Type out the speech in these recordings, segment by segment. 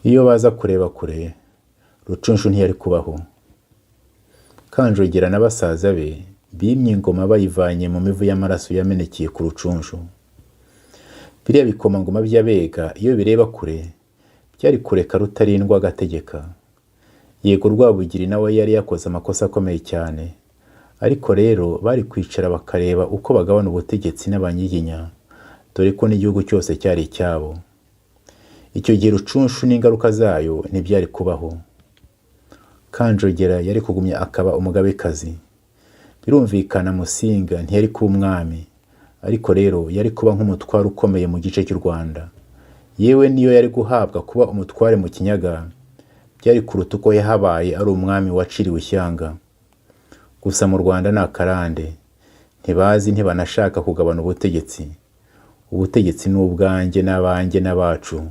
Iyo baza kureba kure, Rucunshu ntiyari kubaho. Kanjogera na basaza be bimye ingoma bayivanye mu mivu y'amaraso yamenekeye ku Rucunshu. Biriya bikomangoma by'Abega iyo bireba kure, byari kureka Rutarindwa agategeka. Yego Rwabugiri nawe yari yakoze amakosa akomeye cyane, ariko rero bari kwicara bakareba uko bagabana ubutegetsi n'abanyiginya, dore ko n'igihugu cyose cyari icyabo. Icyo gihe Rucunshu n'ingaruka zayo ntibyari kubaho. Kanjogera yari kugumya akaba umugabekazi. Birumvikana Musinga ntiyari kuba umwami, ariko rero yari kuba nk'umutware ukomeye mu gice cy'u Rwanda. Yewe niyo yari guhabwa kuba umutware mu Kinyaga, byari kuruta uko yahabaye ari umwami waciriwe ishyanga. Gusa mu Rwanda ni akarande, ntibazi ntibanashaka kugabana ubutegetsi. Ubutegetsi ni ubwanjye n'abanjye n'abacu.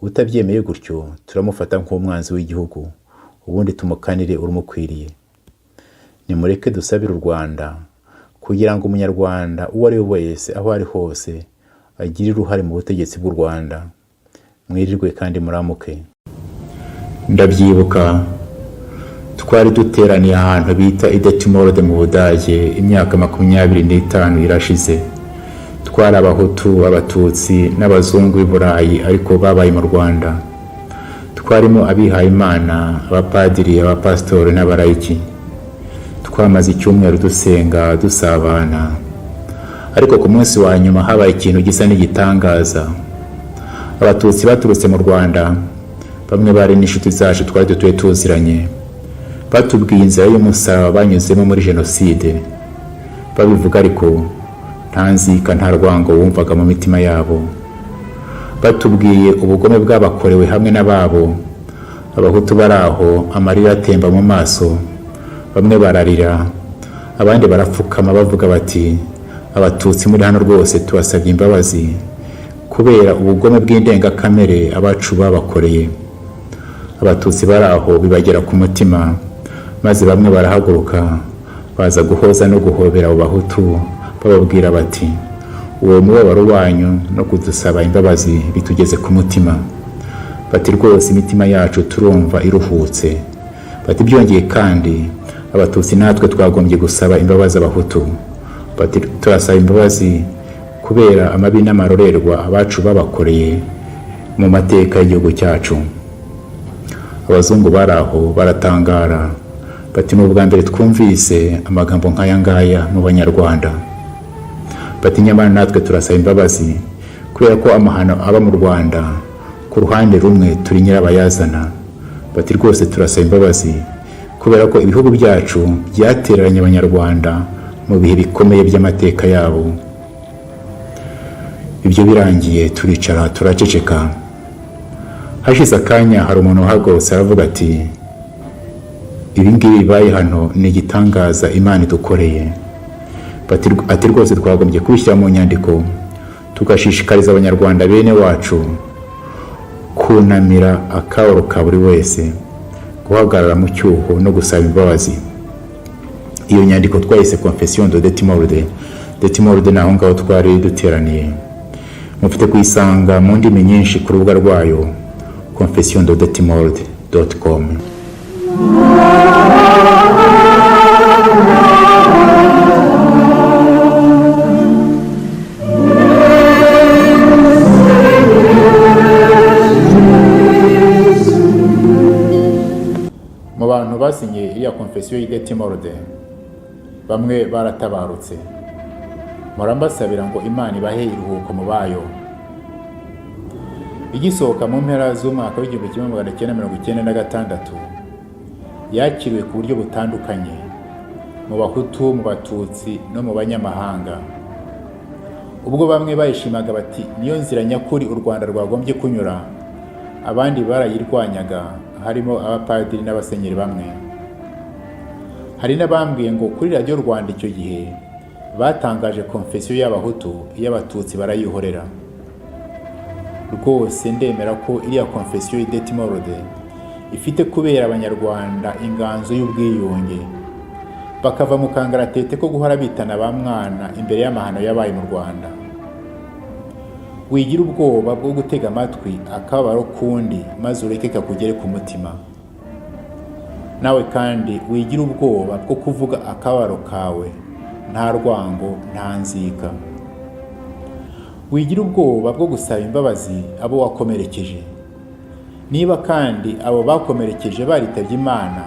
Utabyemeye gutyo turamufata nk'umwanzi w'igihugu, ubundi tumukanire urumukwiriye. Nimureke dusabire u Rwanda kugira ngo umunyarwanda uwo ari we wese aho ari hose agire uruhare mu butegetsi bw'u Rwanda. Mwirirwe kandi muramuke. Ndabyibuka twari duteraniye ahantu bita Idetimorde mu Budage imyaka 25 irashize. Twari Abahutu, Abatutsi n'Abazungu b'i Burayi ariko babaye mu Rwanda. Twarimo abihaye Imana, abapadiri, abapasitori n'abarayiki. Twamaze icyumweru dusenga dusabana, ariko ku munsi wa nyuma habaye ikintu gisa n'igitangaza. Abatutsi baturutse mu Rwanda, bamwe bari n'inshuti zacu twari dutuye tuziranye, batubwiye inzira y'umusaraba banyuzemo muri jenoside. Babivuga ariko nta nzika nta rwango wumvaga mu mitima yabo. Batubwiye ubugome bw'abakorewe hamwe n'ababo. Abahutu baraho amarira atemba mu maso, bamwe bararira, abandi barapfukama bavuga bati Abatutsi muri hano rwose tubasabye imbabazi kubera ubugome bw'indengakamere abacu babakoreye. Abatutsi baraho bibagera ku mutima, maze bamwe barahaguruka baza guhoza no guhobera abo Bahutu, bababwira bati uwo mubabaro wanyu no kudusaba imbabazi bitugeze ku mutima. Bati rwose imitima yacu turumva iruhutse. Bati byongeye kandi Abatutsi natwe twagombye gusaba imbabazi Abahutu. Bati turasaba imbabazi kubera amabi n'amarorerwa abacu babakoreye mu mateka y'igihugu cyacu. Abazungu baraho baratangara, bati mu bwa mbere twumvise amagambo nk'aya ngaya mu Banyarwanda. Bati nyamara natwe turasaba imbabazi kubera ko amahano aba mu Rwanda ku ruhande rumwe turi nyirabayazana. Bati rwose turasaba imbabazi kubera ko ibihugu byacu byatereranye Abanyarwanda mu bihe bikomeye by'amateka yabo. Ibyo birangiye turicara turaceceka. Hashize akanya hari umuntu uhagurutse aravuga ati ibi ngibi bibaye hano ni igitangaza Imana idukoreye. Ati rwose twagombye kubishyira mu nyandiko tugashishikariza Abanyarwanda bene wacu kunamira akababaro ka buri wese, guhagarara mu cyuho no gusaba imbabazi. Iyo nyandiko twayise Confession de Detimorde. Detimorde naho ngaho twari duteraniye. Mufite kuyisanga mu ndimi nyinshi ku rubuga rwayo confessiondedetimorde.com. Mu bantu basinye iriya Confession y'Idetimorde, bamwe baratabarutse. Murambasabira ngo Imana ibahe iruhuko mu bayo. Igisohoka mu mpera z'umwaka w'1996 yakiriwe ku buryo butandukanye mu Bahutu, mu Batutsi no mu banyamahanga. Ubwo bamwe bayishimaga bati niyo nzira nyakuri u Rwanda rwagombye kunyura, abandi barayirwanyaga, harimo abapadiri n'abasenyeri bamwe. Hari n'abambwiye ngo kuri Radio Rwanda icyo gihe batangaje Confession y'Abahutu, iy'Abatutsi barayihorera. Rwose ndemera ko iriya Confession y'Idetimorde ifite kubera Abanyarwanda inganzo y'ubwiyunge, bakava mu kangaratete ko guhora bitana ba mwana imbere y'amahano yabaye mu Rwanda. wigira ubwoba bwo gutega amatwi akababaro kundi maze ureke kakugere ku mutima. Nawe kandi wigira ubwoba bwo kuvuga akababaro kawe nta rwango nta nzika. Wigira ubwoba bwo gusaba imbabazi abo wakomerekeje. Niba kandi abo bakomerekeje baritabye Imana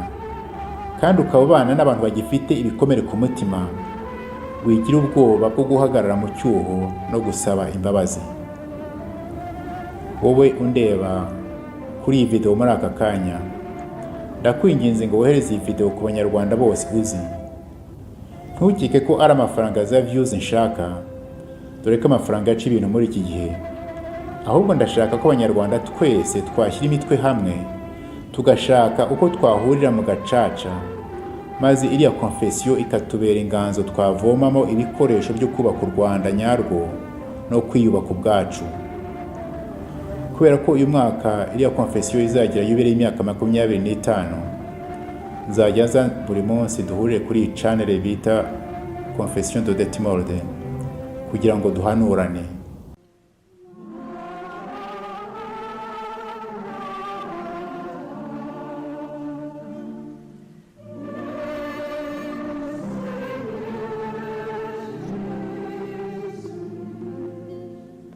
kandi ukaba ubana n'abantu bagifite ibikomere ku mutima, wigira ubwoba bwo guhagarara mu cyuho no gusaba imbabazi. Wowe undeba kuri iyi video muri aka kanya, ndakwinginze ngo wohereze iyi video ku banyarwanda bose uzi. Ntukeke ko ari amafaranga za views nshaka, dore ko amafaranga yaca ibintu muri iki gihe. Ahubwo ndashaka ko abanyarwanda twese twashyira imitwe hamwe, tugashaka uko twahurira mu gacaca, maze iriya konfesiyo ikatubera inganzo twavomamo ibikoresho byo kubaka u Rwanda nyarwo no kwiyubaka ubwacu. Kubera ko uyu mwaka iriya konfesiyo izagira yubile y'imyaka 25, nzajya nza buri munsi duhurire kuri iyi channel bita Confession de Timorde kugira ngo duhanurane.